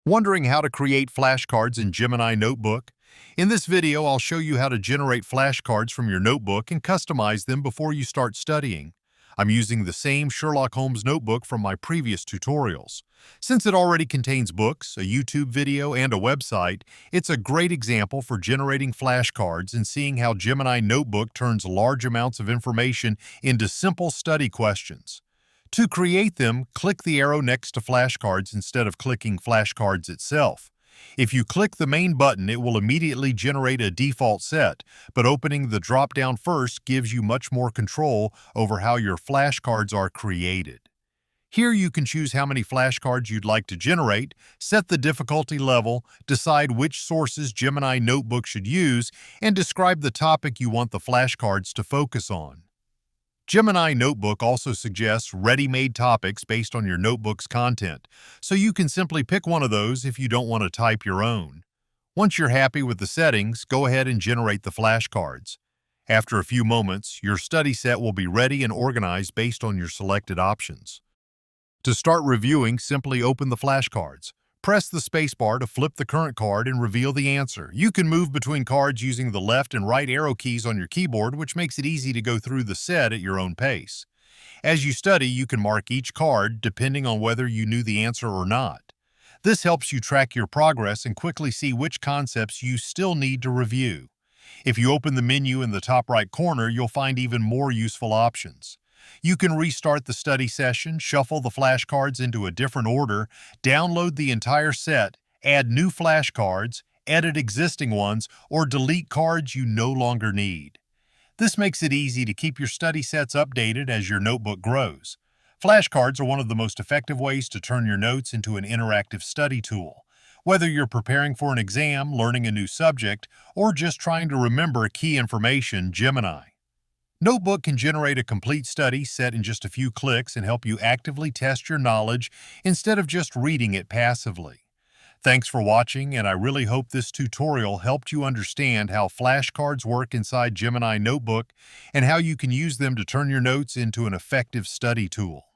Wondering how to create flashcards in Gemini Notebook? In this video, I'll show you how to generate flashcards from your notebook and customize them before you start studying. I'm using the same Sherlock Holmes notebook from my previous tutorials. Since it already contains books, a YouTube video, and a website, it's a great example for generating flashcards and seeing how Gemini Notebook turns large amounts of information into simple study questions. To create them, click the arrow next to flashcards instead of clicking flashcards itself. If you click the main button, it will immediately generate a default set, but opening the drop-down first gives you much more control over how your flashcards are created. Here you can choose how many flashcards you'd like to generate, set the difficulty level, decide which sources Gemini Notebook should use, and describe the topic you want the flashcards to focus on. Gemini Notebook also suggests ready-made topics based on your notebook's content, so you can simply pick one of those if you don't want to type your own. Once you're happy with the settings, go ahead and generate the flashcards. After a few moments, your study set will be ready and organized based on your selected options. To start reviewing, simply open the flashcards. Press the spacebar to flip the current card and reveal the answer. You can move between cards using the left and right arrow keys on your keyboard, which makes it easy to go through the set at your own pace. As you study, you can mark each card depending on whether you knew the answer or not. This helps you track your progress and quickly see which concepts you still need to review. If you open the menu in the top right corner, you'll find even more useful options. You can restart the study session, shuffle the flashcards into a different order, download the entire set, add new flashcards, edit existing ones, or delete cards you no longer need. This makes it easy to keep your study sets updated as your notebook grows. Flashcards are one of the most effective ways to turn your notes into an interactive study tool. Whether you're preparing for an exam, learning a new subject, or just trying to remember key information, Gemini Notebook can generate a complete study set in just a few clicks and help you actively test your knowledge instead of just reading it passively. Thanks for watching, and I really hope this tutorial helped you understand how flashcards work inside Gemini Notebook and how you can use them to turn your notes into an effective study tool.